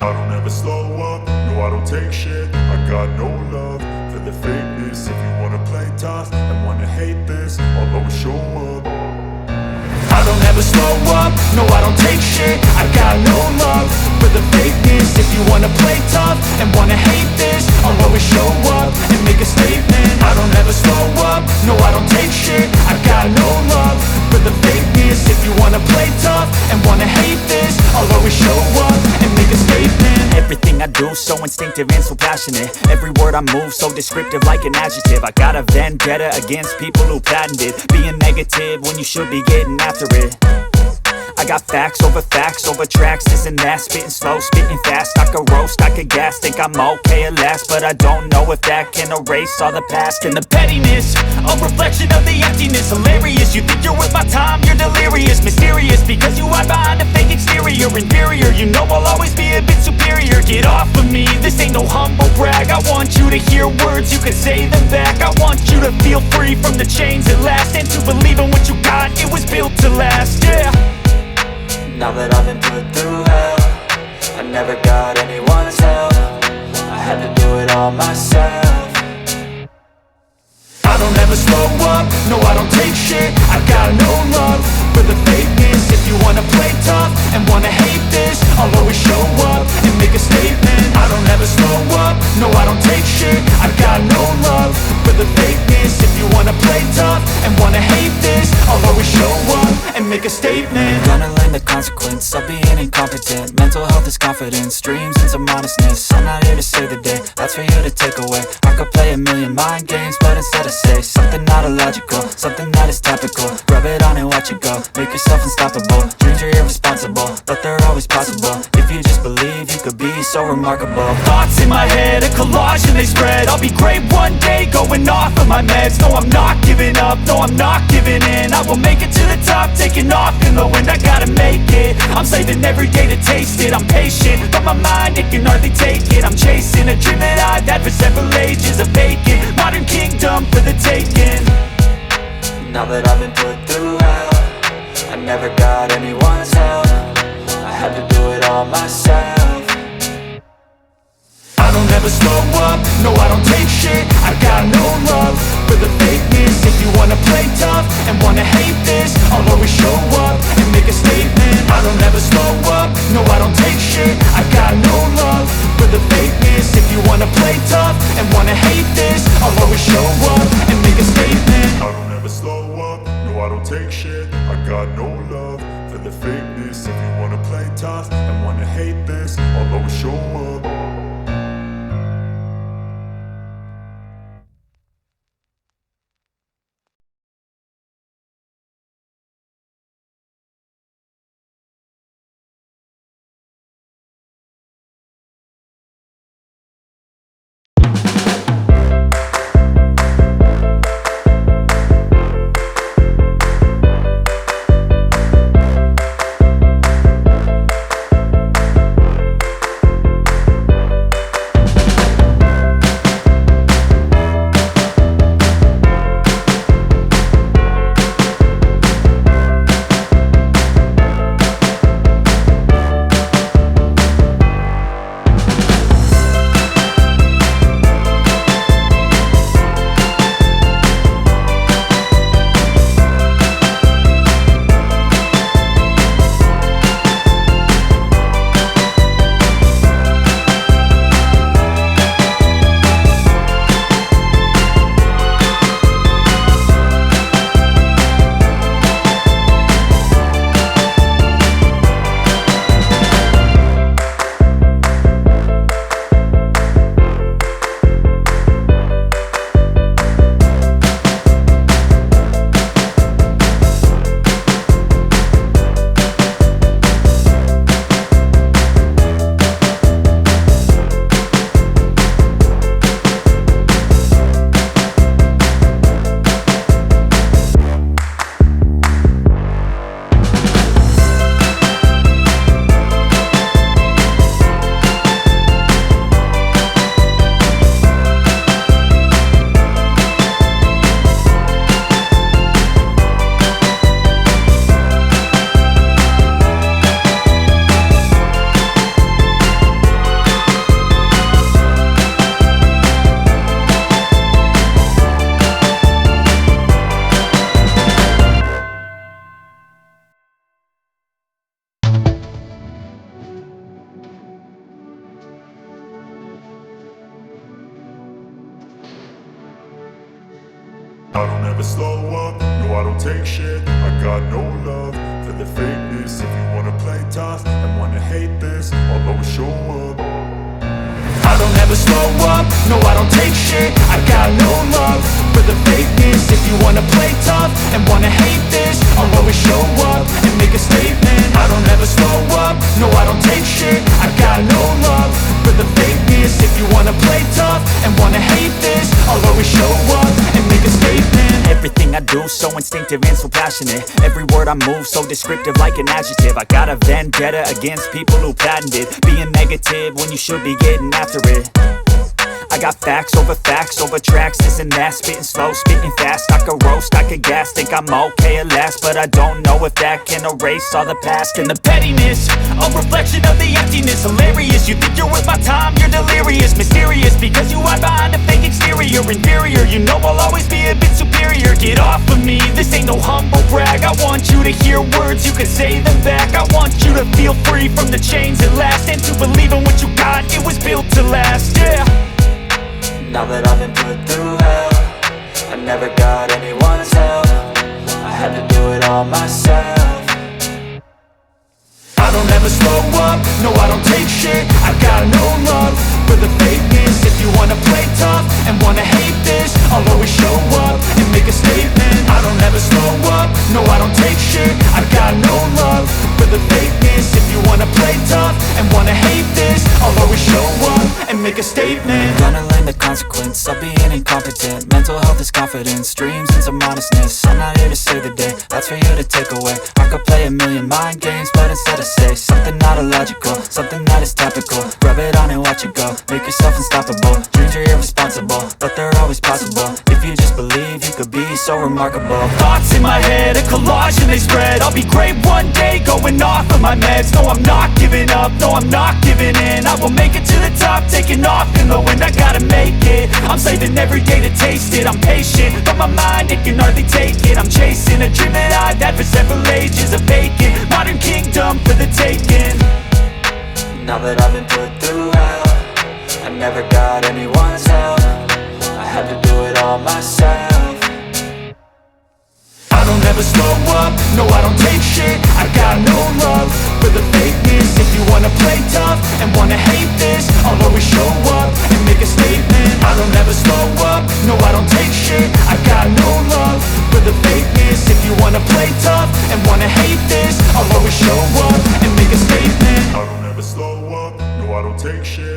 I don't ever slow up, no I don't take shit. I got no love for the fakeness. If you wanna play tough and wanna hate this, I'll always show up. I don't ever slow up, no I don't take shit. I got no love for the fakeness. If you wanna play tough and wanna hate this, I'll always show up and make a statement. I don't ever slow up, no I don't take shit. I got no love for the fakeness. If you wanna play tough and wanna hate this, I'll always show up and make a statement. Everything I do so instinctive and so passionate. Every word I move so descriptive like an adjective. I got a vendetta against people who patented being negative when you should be getting after it. I got facts over tracks, this and that. Spitting slow, spitting fast. I could roast, I could gas. Think I'm okay at last, but I don't know if that can erase all the past. And the pettiness, a reflection of the emptiness. Hilarious, you think you're worth my time, you're delirious. Mysterious, because you hide behind a fake exterior. Inferior, you know I'll always be a bit superior. Get off of me, this ain't no humble brag. I want you to hear words, you can say them back. I want you to feel free from the chains at last, and to believe in what you got, it was built to last, yeah. Now that I've been put through hell, I never got anyone's help. I had to do it all myself. I don't ever slow up, no I don't take shit. I got no love for the fakeness. If you wanna play tough and wanna hate this, I'll always show up and make a statement. I don't ever slow up, no I don't take shit. I got no love for the fakeness. If you wanna play tough and wanna hate this, I'll always show up and make a statement. Gonna learn the consequence of being incompetent. Mental health is confidence, dreams and some honestness. I'm not here to save the day, that's for you to take away. I could play a million mind games, but instead I say something not illogical, something that is topical. Rub it on and watch it go, make yourself unstoppable. Dreams are irresponsible, but they're always possible. If you just believe, you could be so remarkable. Thoughts in my head, a collage and they spread. I'll be great one day, going off of my meds. No, I'm not giving up, no, I'm not giving in. I will make it to the top, taking off in the wind. I gotta make it, I'm saving every day to taste it. I'm patient, but my mind, it can hardly take it. I'm chasing a dream that I've had for several ages. A vacant, modern kingdom for the taking. Now that I've been put through hell, I never got anyone's help. I had to do it all myself. I don't ever slow up, no I don't take shit. I got no love for the fakeness. If you wanna play tough and wanna hate this, I'll always show up and make a statement. I don't ever slow up, no I don't take shit. I got no love for the fakeness. If you wanna play tough and wanna hate this, I'll always show up and make a statement. I don't ever slow up, no I don't take shit. I got no love for the fakeness. If you wanna play tough and wanna hate this, I'll always show up. I don't ever slow up, no I don't take shit. I got no love for the fakeness. If you wanna play tough and wanna hate this, I'll always show up. I don't ever slow up, no I don't take shit. I got no love for the fakeness. If you wanna play tough and wanna hate this, I'll always show up and make a statement. I don't ever slow up, no I don't take shit. I got no love for the fakeness. If you wanna play tough and wanna hate this, I'll always show up and make a statement. Everything I do so instinctive and so passionate. Every word I move so descriptive like an adjective. I got a vendetta against people who patented being negative when you should be getting after it. I got facts over tracks, this and that. Spitting slow, spitting fast. I could roast, I could gas. Think I'm okay at last, but I don't know if that can erase all the past. And the pettiness, a reflection of the emptiness. Hilarious, you think you're worth my time, you're delirious. Mysterious, because you hide behind a fake exterior. Inferior, you know I'll always be a bit superior. Get off of me, this ain't no humble brag. I want you to hear words, you can say them back. I want you to feel free from the chains at last, and to believe in what you got, it was built to last, yeah. Now that I've been put through hell, I never got anyone's help. I had to do it all myself. I don't ever slow up, no I don't take shit. I got no love for the fakeness. If you wanna play tough and wanna hate this, I'll always show up and make a statement. I don't ever slow up, no I don't take shit. I got no love for the fakeness. If you wanna play tough and wanna hate this, I'll always show up and make a statement. Gonna learn the consequence of being incompetent. Mental health is confidence, dreams and some modestness. I'm not here to save the day, that's for you to take away. I could play a million mind games, but instead I say something not illogical, something that is topical. Rub it on and watch it go, make yourself unstoppable. Dreams are irresponsible, but they're always possible. If you just believe, you could be so remarkable. Thoughts in my head, a collage and they spread. I'll be great one day, going off of my meds. No I'm not giving up, no I'm not giving in. I will make it to the top, taking off in the wind. I gotta make it, I'm saving every day to taste it. I'm patient, but my mind, it can hardly take it. I'm chasing a dream that I've had for several ages. A vacant, modern kingdom for the taking. Now that I've been put through hell, I never got anyone's help. I had to do it all myself. I don't ever slow up, no I don't take shit. I got no love for the fakeness. If you wanna play tough and wanna hate this, I'll always show up and make a statement. I don't ever slow up, no I don't take shit. I got no love for the fakeness. If you wanna play tough and wanna hate this, I'll always show up and make a statement. I don't ever slow up, no I don't take shit.